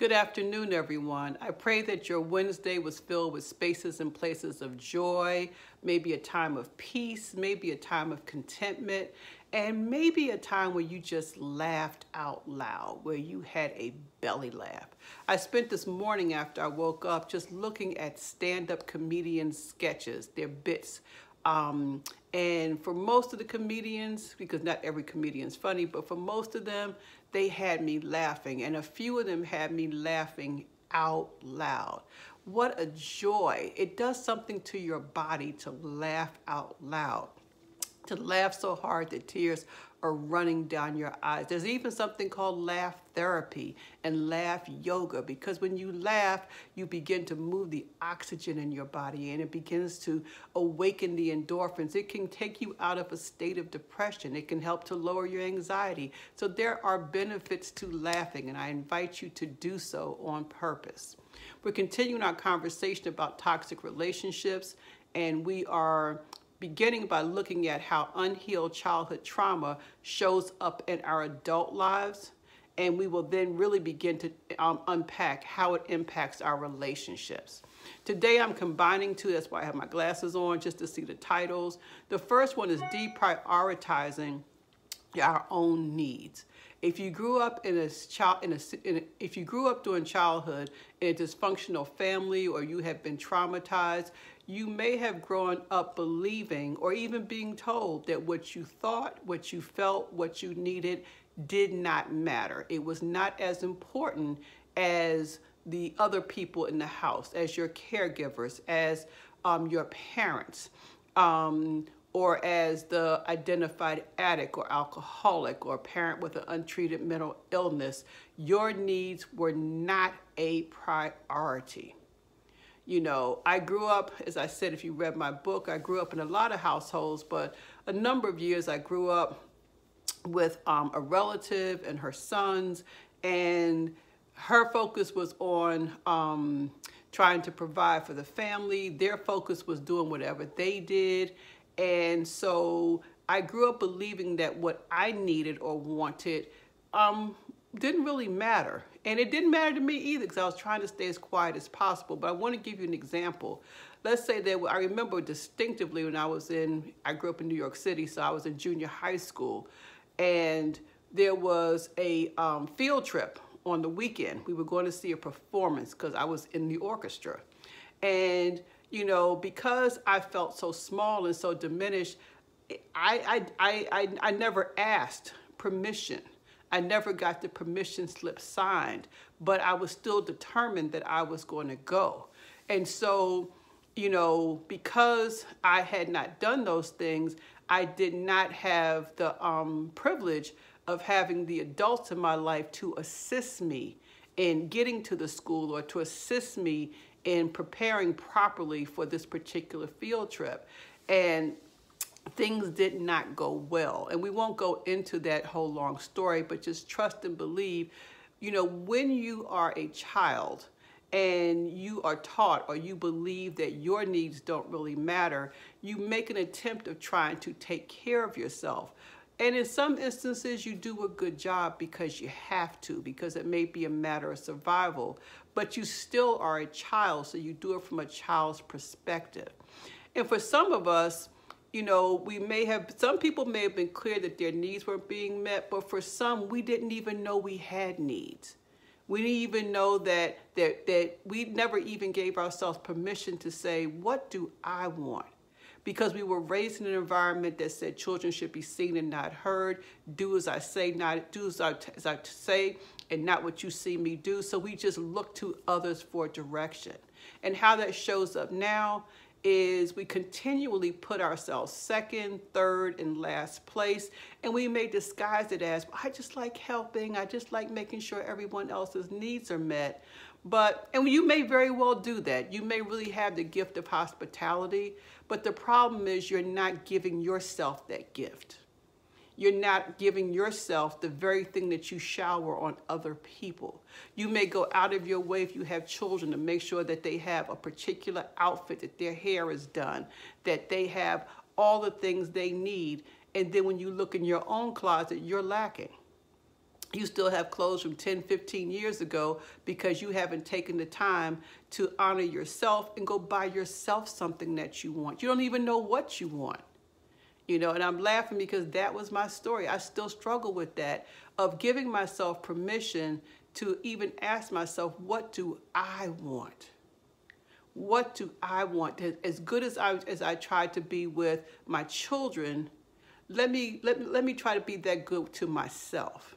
Good afternoon, everyone. I pray that your Wednesday was filled with spaces and places of joy, maybe a time of peace, maybe a time of contentment, and maybe a time where you just laughed out loud, where you had a belly laugh. I spent this morning after I woke up just looking at stand-up comedian sketches, their bits. And for most of the comedians, because not every comedian is funny, but for most of them, they had me laughing. And a few of them had me laughing out loud. What a joy. It does something to your body to laugh out loud, to laugh so hard that tears are running down your eyes. There's even something called laugh therapy and laugh yoga, because when you laugh, you begin to move the oxygen in your body and it begins to awaken the endorphins. It can take you out of a state of depression. It can help to lower your anxiety. So there are benefits to laughing, and I invite you to do so on purpose. We're continuing our conversation about toxic relationships, and we are beginning by looking at how unhealed childhood trauma shows up in our adult lives, and we will then really begin to unpack how it impacts our relationships. Today I'm combining two, that's why I have my glasses on, just to see the titles. The first one is deprioritizing our own needs. If you grew up in if you grew up during childhood in a dysfunctional family, or you have been traumatized, you may have grown up believing or even being told that what you thought, what you felt, what you needed did not matter. It was not as important as the other people in the house, as your caregivers, as your parents, or as the identified addict or alcoholic or parent with an untreated mental illness. Your needs were not a priority. You know, I grew up, as I said, if you read my book, I grew up in a lot of households, but a number of years I grew up with a relative and her sons, and her focus was on trying to provide for the family. Their focus was doing whatever they did. And so I grew up believing that what I needed or wanted didn't really matter. And it didn't matter to me either, because I was trying to stay as quiet as possible. But I want to give you an example. Let's say that I remember distinctively when I grew up in New York City, so I was in junior high school, and there was a field trip on the weekend. We were going to see a performance because I was in the orchestra. And, you know, because I felt so small and so diminished, I never asked permission. I never got the permission slip signed, but I was still determined that I was going to go. And so, you know, because I had not done those things, I did not have the privilege of having the adults in my life to assist me in getting to the school, or to assist me in preparing properly for this particular field trip. And things did not go well. And we won't go into that whole long story, but just trust and believe, you know, when you are a child and you are taught, or you believe that your needs don't really matter, you make an attempt of trying to take care of yourself. And in some instances, you do a good job because you have to, because it may be a matter of survival, but you still are a child, so you do it from a child's perspective. And for some of us, you know, some people may have been clear that their needs weren't being met, but for some, we didn't even know we had needs. We didn't even know that we never even gave ourselves permission to say, what do I want? Because we were raised in an environment that said children should be seen and not heard, do as I say, not do as I say, and not what you see me do. So we just look to others for direction. And how that shows up now is we continually put ourselves second, third, and last place. And we may disguise it as, I just like helping. I just like making sure everyone else's needs are met. And you may very well do that. You may really have the gift of hospitality, but the problem is you're not giving yourself that gift. You're not giving yourself the very thing that you shower on other people. You may go out of your way, if you have children, to make sure that they have a particular outfit, that their hair is done, that they have all the things they need. And then when you look in your own closet, you're lacking. You still have clothes from 10, 15 years ago because you haven't taken the time to honor yourself and go buy yourself something that you want. You don't even know what you want. You know, and I'm laughing because that was my story. I still struggle with that, of giving myself permission to even ask myself, what do I want? What do I want? As good as I tried to be with my children, let me try to be that good to myself.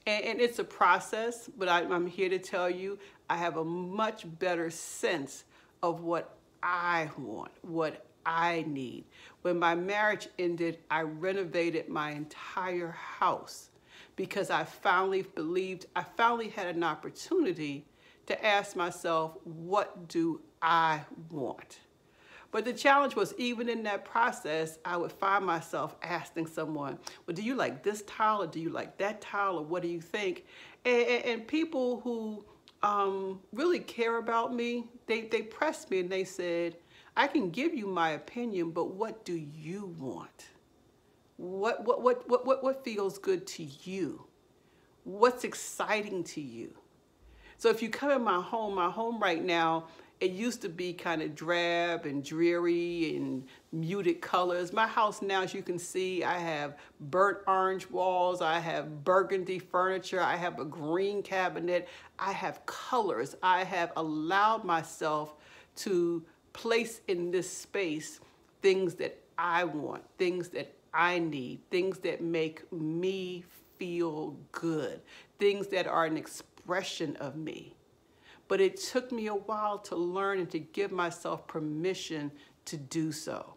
And it's a process, but I'm here to tell you, I have a much better sense of what I want, what I need. When my marriage ended, I renovated my entire house because I finally had an opportunity to ask myself, what do I want? But the challenge was, even in that process, I would find myself asking someone, well, do you like this tile, or do you like that tile, or what do you think? And people who really care about me, they pressed me and they said, I can give you my opinion, but what do you want? What feels good to you? What's exciting to you? So if you come in my home right now, it used to be kind of drab and dreary and muted colors. My house now, as you can see, I have burnt orange walls, I have burgundy furniture, I have a green cabinet, I have colors. I have allowed myself to place in this space things that I want, things that I need, things that make me feel good, things that are an expression of me. But it took me a while to learn and to give myself permission to do so.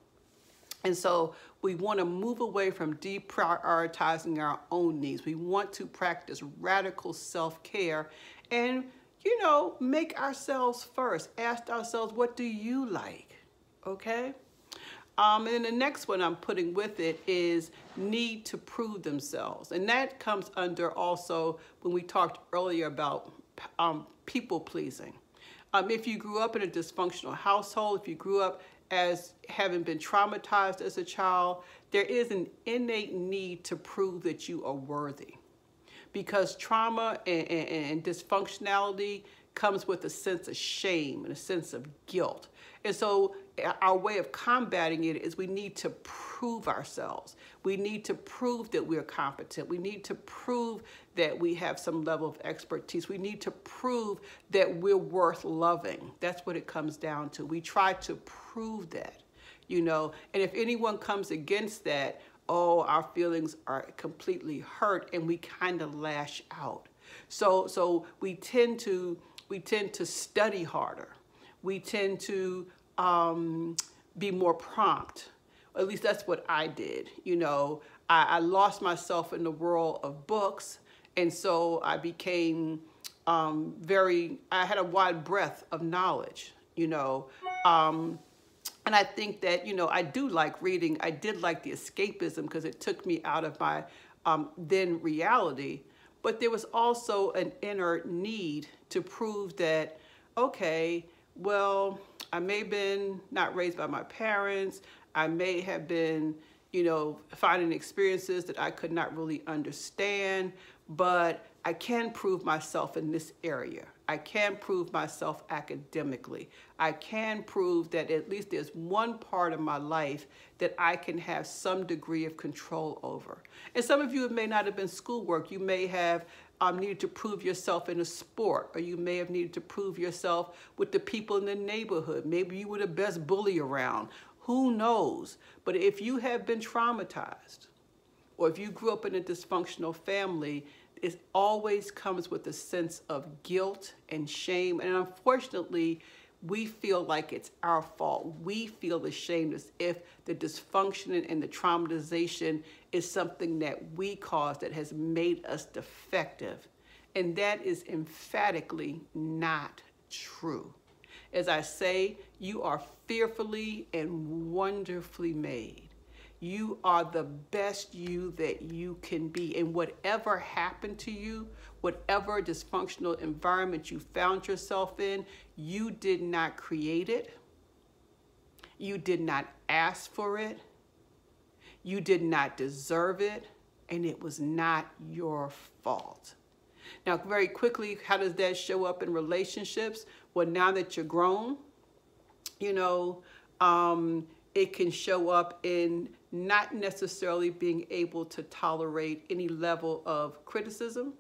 And so we want to move away from deprioritizing our own needs. We want to practice radical self-care and, you know, make ourselves first. Ask ourselves, what do you like? Okay? And then the next one I'm putting with it is need to prove themselves. And that comes under also when we talked earlier about people pleasing. If you grew up in a dysfunctional household, if you grew up as having been traumatized as a child, there is an innate need to prove that you are worthy. Because trauma and dysfunctionality comes with a sense of shame and a sense of guilt. And so our way of combating it is we need to prove ourselves. We need to prove that we're competent. We need to prove that we have some level of expertise. We need to prove that we're worth loving. That's what it comes down to. We try to prove that, you know, and if anyone comes against that, oh, our feelings are completely hurt and we kind of lash out. So we tend to study harder. We tend to be more prompt. At least that's what I did. You know, I lost myself in the world of books, and so I became I had a wide breadth of knowledge, you know. And I think that, you know, I do like reading. I did like the escapism because it took me out of my then reality. But there was also an inner need to prove that, okay, well, I may have been not raised by my parents. I may have been, you know, finding experiences that I could not really understand, but I can prove myself in this area. I can prove myself academically. I can prove that at least there's one part of my life that I can have some degree of control over. And some of you, it may not have been schoolwork. You may have needed to prove yourself in a sport, or you may have needed to prove yourself with the people in the neighborhood. Maybe you were the best bully around. Who knows? But if you have been traumatized, or if you grew up in a dysfunctional family, it always comes with a sense of guilt and shame. And unfortunately, we feel like it's our fault. We feel ashamed as if the dysfunction and the traumatization is something that we caused that has made us defective. And that is emphatically not true. As I say, you are fearfully and wonderfully made. You are the best you that you can be. And whatever happened to you, whatever dysfunctional environment you found yourself in, you did not create it. You did not ask for it. You did not deserve it. and it was not your fault. Now, very quickly, how does that show up in relationships? Well, now that you're grown, it can show up in not necessarily being able to tolerate any level of criticism,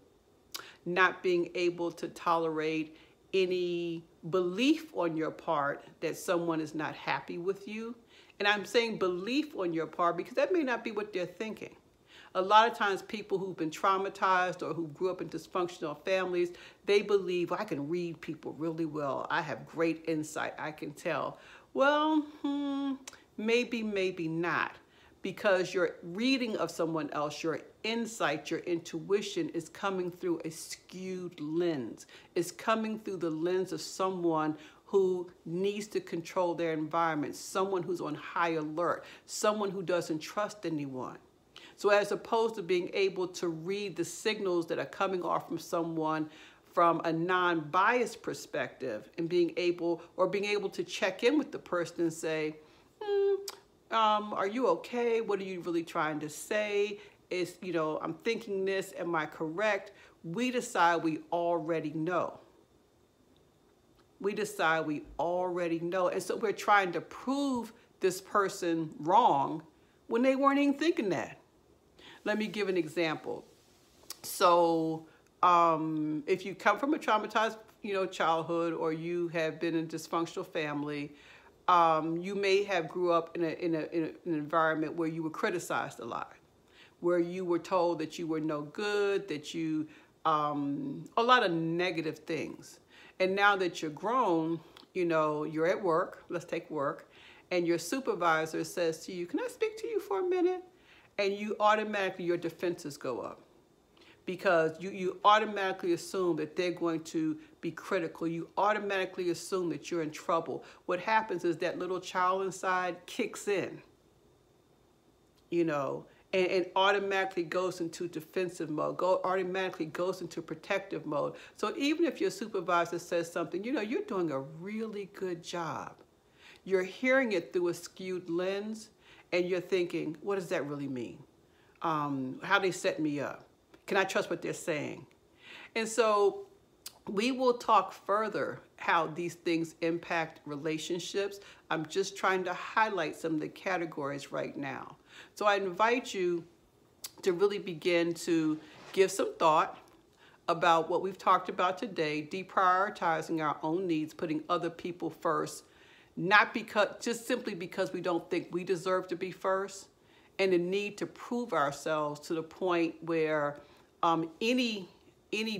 not being able to tolerate any belief on your part that someone is not happy with you. And I'm saying belief on your part because that may not be what they're thinking. A lot of times people who've been traumatized or who grew up in dysfunctional families, they believe, I can read people really well. I have great insight. I can tell. Well, maybe not. Because your reading of someone else, your insight, your intuition is coming through a skewed lens. It's coming through the lens of someone who needs to control their environment, someone who's on high alert, someone who doesn't trust anyone. So as opposed to being able to read the signals that are coming off from someone from a non-biased perspective and being able to check in with the person and say, are you okay? What are you really trying to say? I'm thinking this, am I correct? We decide we already know. And so we're trying to prove this person wrong when they weren't even thinking that. Let me give an example. So if you come from a traumatized, childhood, or you have been in a dysfunctional family, you may have grew up in an environment where you were criticized a lot, where you were told that you were no good, that you, a lot of negative things. And now that you're grown, you're at work, let's take work, and your supervisor says to you, can I speak to you for a minute? And you automatically, your defenses go up. Because you automatically assume that they're going to be critical. You automatically assume that you're in trouble. What happens is that little child inside kicks in, and automatically goes into defensive mode, automatically goes into protective mode. So even if your supervisor says something, you're doing a really good job. You're hearing it through a skewed lens, and you're thinking, what does that really mean? How they set me up? Can I trust what they're saying? And so we will talk further how these things impact relationships. I'm just trying to highlight some of the categories right now. So I invite you to really begin to give some thought about what we've talked about today, deprioritizing our own needs, putting other people first, just simply because we don't think we deserve to be first, and the need to prove ourselves to the point where any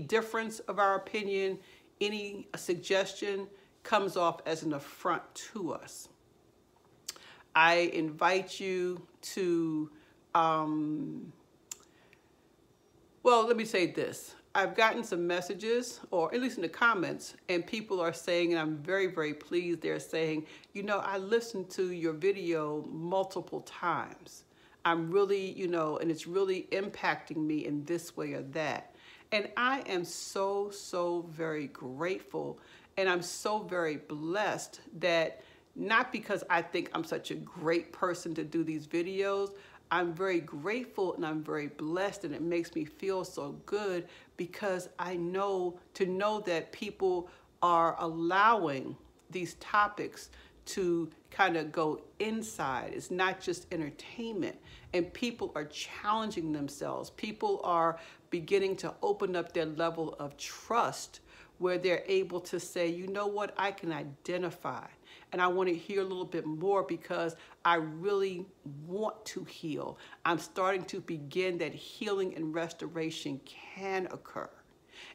difference of our opinion, any suggestion comes off as an affront to us. I invite you to, let me say this. I've gotten some messages, or at least in the comments, and people are saying, and I'm very, very pleased, they're saying, I listened to your video multiple times. I'm really, and it's really impacting me in this way or that. And I am so, so very grateful, and I'm so very blessed that, not because I think I'm such a great person to do these videos, I'm very grateful and I'm very blessed, and it makes me feel so good because I know that people are allowing these topics to kind of go inside. It's not just entertainment, and people are challenging themselves. People are beginning to open up their level of trust where they're able to say, you know what, I can identify, and I want to hear a little bit more because I really want to heal. I'm starting to begin that healing and restoration can occur.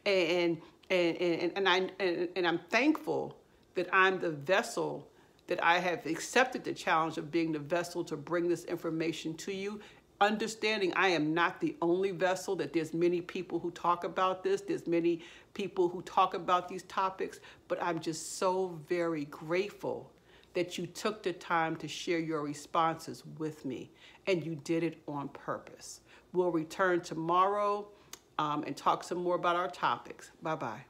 And I'm thankful that I'm the vessel, that I have accepted the challenge of being the vessel to bring this information to you, understanding I am not the only vessel, that there's many people who talk about this, there's many people who talk about these topics, but I'm just so very grateful that you took the time to share your responses with me, and you did it on purpose. We'll return tomorrow and talk some more about our topics. Bye-bye.